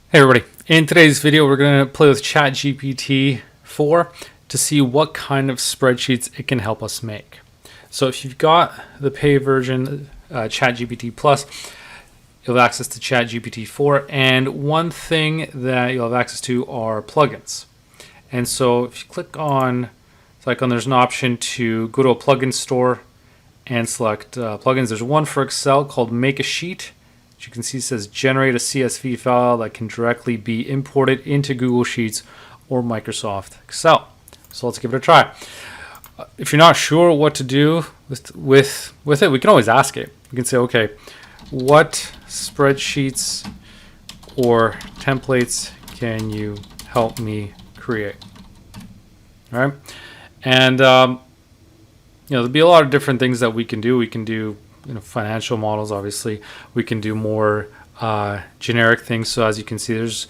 Hey everybody, in today's video we're going to play with ChatGPT 4 to see what kind of spreadsheets it can help us make. So if you've got the paid version, ChatGPT Plus, you'll have access to ChatGPT 4, and one thing that you'll have access to are plugins. And so if you click on this icon, there's an option to go to a plugin store and select plugins. There's one for Excel called Make a Sheet. As you can see, it says generate a CSV file that can directly be imported into Google Sheets or Microsoft Excel. So let's give it a try. If you're not sure what to do with it, we can always ask it. We can say, okay, what spreadsheets or templates can you help me create? All right. And, there'll be a lot of different things that we can do. We can do financial models, obviously. We can do more generic things. So as you can see, it's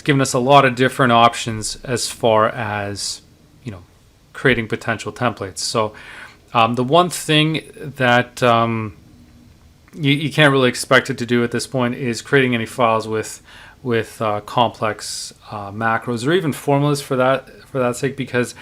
given us a lot of different options as far as creating potential templates. So the one thing that you can't really expect it to do at this point is creating any files with complex macros or even formulas for that sake, because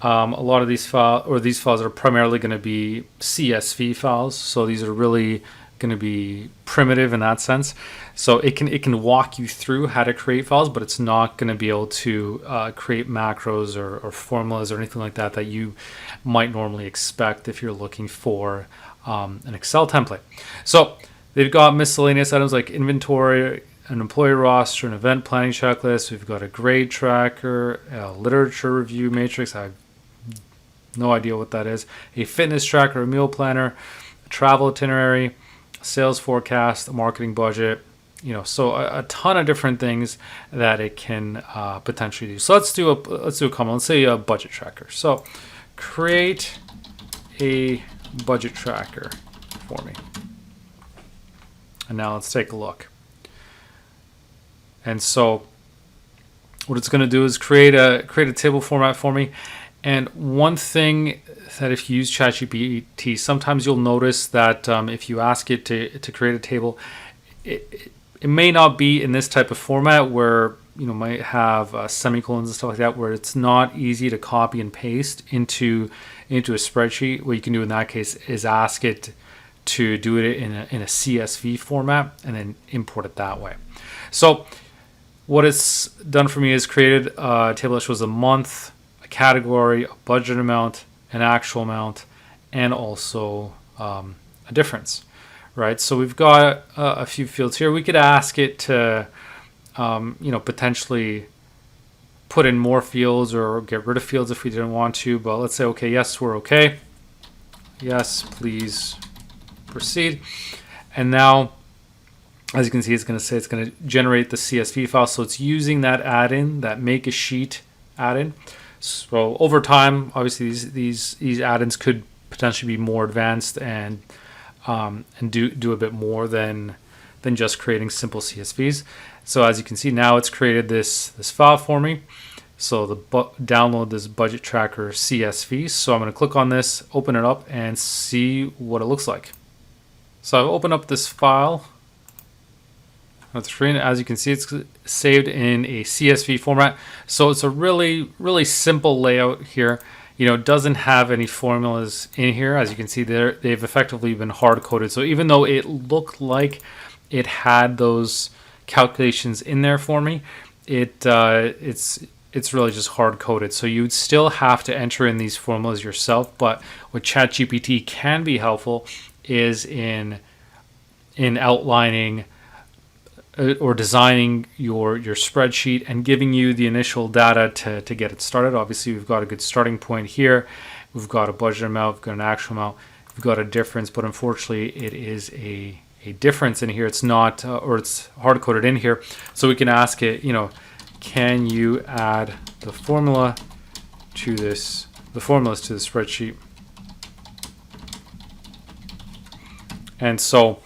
a lot of these files are primarily going to be CSV files, so these are really going to be primitive in that sense. So it can walk you through how to create files, but it's not going to be able to create macros or formulas or anything like that you might normally expect if you're looking for an Excel template. So they've got miscellaneous items like inventory, an employee roster, an event planning checklist. We've got a grade tracker, a literature review matrix. I have no idea what that is. A fitness tracker, a meal planner, a travel itinerary, a sales forecast, a marketing budget. So a ton of different things that it can potentially do. So let's do a couple. Let's say a budget tracker. So create a budget tracker for me. And now let's take a look. And so what it's going to do is create a table format for me. And one thing that if you use ChatGPT, sometimes you'll notice that if you ask it to create a table, it may not be in this type of format where might have semicolons and stuff like that, where it's not easy to copy and paste into a spreadsheet. What you can do in that case is ask it to do it in a CSV format and then import it that way. So what it's done for me is created a table that shows a month, a category, a budget amount, an actual amount, and also a difference, right? So we've got a few fields here. We could ask it to, potentially put in more fields or get rid of fields if we didn't want to. But let's say, okay, yes, we're okay. Yes, please proceed. And now, as you can see, it's going to generate the CSV file. So it's using that add-in, that make a sheet add-in. So over time, obviously these add-ins could potentially be more advanced and do a bit more than just creating simple CSVs. So as you can see, now it's created this file for me. So download this budget tracker CSV. So I'm going to click on this, open it up, and see what it looks like. So I've opened up this file. As you can see, it's saved in a CSV format. So it's a really, really simple layout here. It doesn't have any formulas in here. As you can see there, they've effectively been hard-coded. So even though it looked like it had those calculations in there for me, it's really just hard-coded. So you'd still have to enter in these formulas yourself. But what ChatGPT can be helpful is in outlining or designing your spreadsheet and giving you the initial data to get it started. Obviously, we've got a good starting point here. We've got a budget amount, we've got an actual amount, we've got a difference, but unfortunately it is a difference in here. It's not, or it's hard-coded in here. So we can ask it, can you add the formulas to the spreadsheet? And so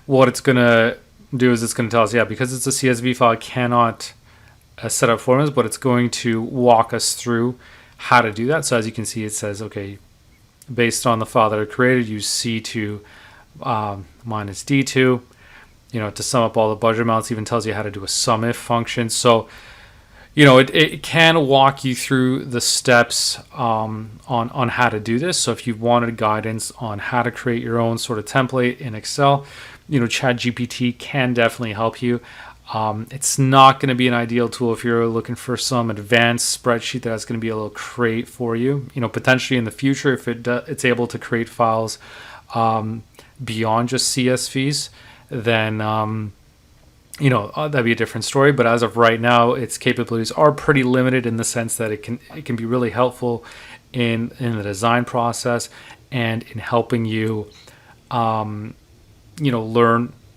what it's going to do is it's going to tell us, because it's a CSV file, it cannot set up formulas, but it's going to walk us through how to do that. So as you can see, it says, okay, based on the file that I created, use C2 minus D2, to sum up all the budget amounts. Even tells you how to do a sum if function. So it can walk you through the steps on how to do this. So if you wanted guidance on how to create your own sort of template in Excel, ChatGPT can definitely help you. It's not going to be an ideal tool if you're looking for some advanced spreadsheet that's going to be able to create for you. Potentially in the future, if it's able to create files beyond just CSVs, then that'd be a different story. But as of right now, its capabilities are pretty limited in the sense that it can be really helpful in the design process and in helping you learn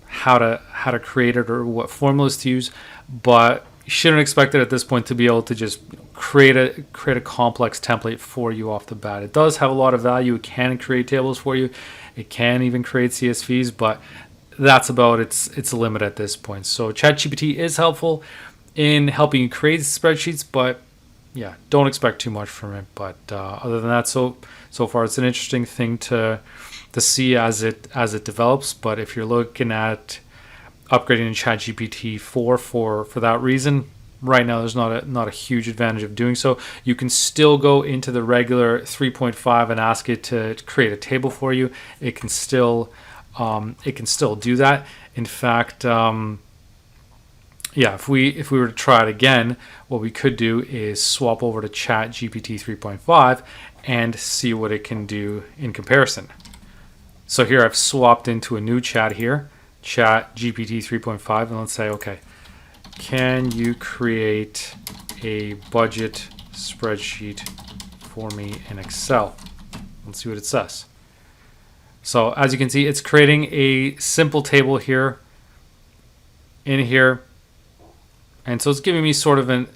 how to create it or what formulas to use. But you shouldn't expect it at this point to be able to just create a complex template for you off the bat. It does have a lot of value. It can create tables for you. It can even create CSVs, but that's about its limit at this point. So ChatGPT is helpful in helping you create spreadsheets, but yeah, don't expect too much from it. But other than that, so far it's an interesting thing to see as it develops. But if you're looking at upgrading to ChatGPT 4 for that reason, right now there's not a huge advantage of doing so. You can still go into the regular 3.5 and ask it to create a table for you. It can still do that. In fact, if we were to try it again, what we could do is swap over to ChatGPT 3.5 and see what it can do in comparison. So here I've swapped into a new chat here, ChatGPT 3.5, and let's say, okay, can you create a budget spreadsheet for me in Excel? Let's see what it says. So as you can see, it's creating a simple table here in here. And so it's giving me sort of an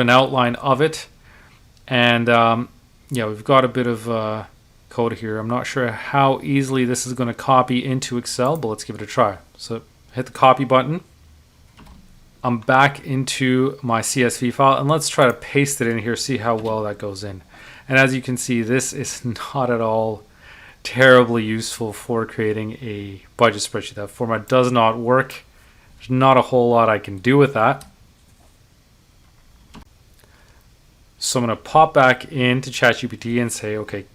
outline of it. And we've got a bit of code here. I'm not sure how easily this is going to copy into Excel, but let's give it a try. So hit the copy button. I'm back into my CSV file, and let's try to paste it in here, see how well that goes in. And as you can see, this is not at all terribly useful for creating a budget spreadsheet. That format does not work. There's not a whole lot I can do with that. So I'm going to pop back into ChatGPT and say, okay,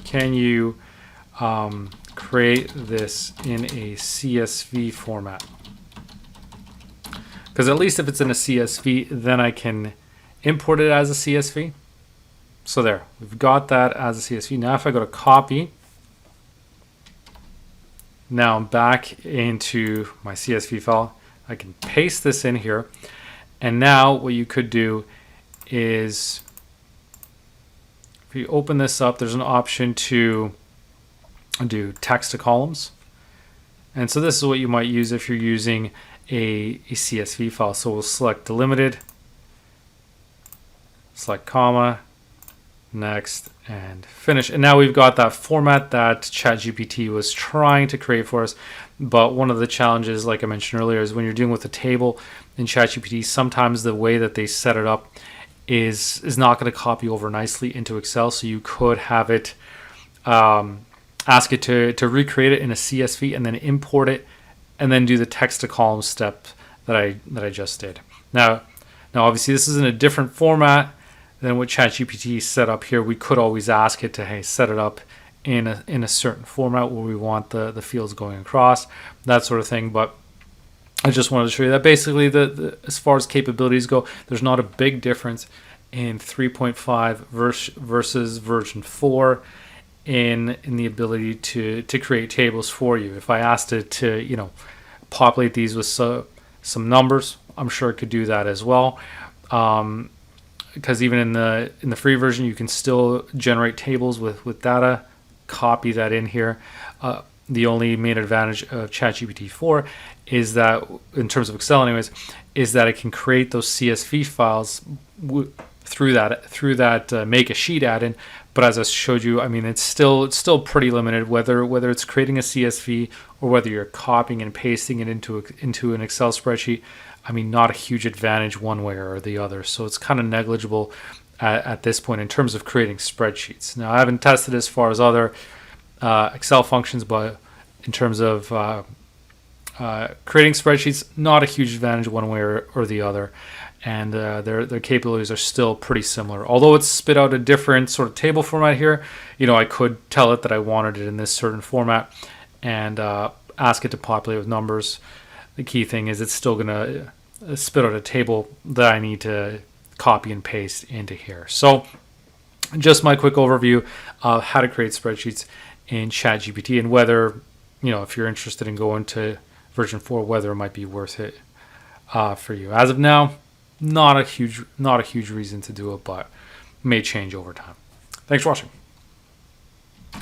can you create this in a CSV format? Because at least if it's in a CSV, then I can import it as a CSV. So there, we've got that as a CSV. Now if I go to copy, now I'm back into my CSV file. I can paste this in here. And now what you could do is, if you open this up, there's an option to do text to columns. And so this is what you might use if you're using a CSV file. So we'll select delimited, select comma, next, and finish. And now we've got that format that ChatGPT was trying to create for us. But one of the challenges, like I mentioned earlier, is when you're dealing with a table in ChatGPT, sometimes the way that they set it up is not going to copy over nicely into Excel. So you could have it ask it to recreate it in a CSV and then import it and then do the text to column step that I just did. Now obviously this is in a different format than what ChatGPT set up here. We could always ask it to, hey, set it up in a certain format where we want the fields going across, that sort of thing. But I just wanted to show you that basically as far as capabilities go, there's not a big difference in 3.5 versus version 4 in the ability to create tables for you. If I asked it to populate these with some numbers, I'm sure it could do that as well. Because even in the free version, you can still generate tables with data, copy that in here. The only main advantage of ChatGPT 4 is that, in terms of Excel anyways, is that it can create those CSV files through that make a sheet add-in. But as I showed you, I mean, it's still pretty limited whether it's creating a CSV or whether you're copying and pasting it into an Excel spreadsheet. I mean, not a huge advantage one way or the other. So it's kind of negligible at this point in terms of creating spreadsheets. Now, I haven't tested as far as other Excel functions, but in terms of Creating spreadsheets, not a huge advantage one way or the other, and their capabilities are still pretty similar. Although it's spit out a different sort of table format here, I could tell it that I wanted it in this certain format and ask it to populate with numbers. The key thing is it's still going to spit out a table that I need to copy and paste into here. So just my quick overview of how to create spreadsheets in ChatGPT, and whether, if you're interested in going to version 4, whether it might be worth it for you. As of now, not a huge reason to do it, but may change over time. Thanks for watching.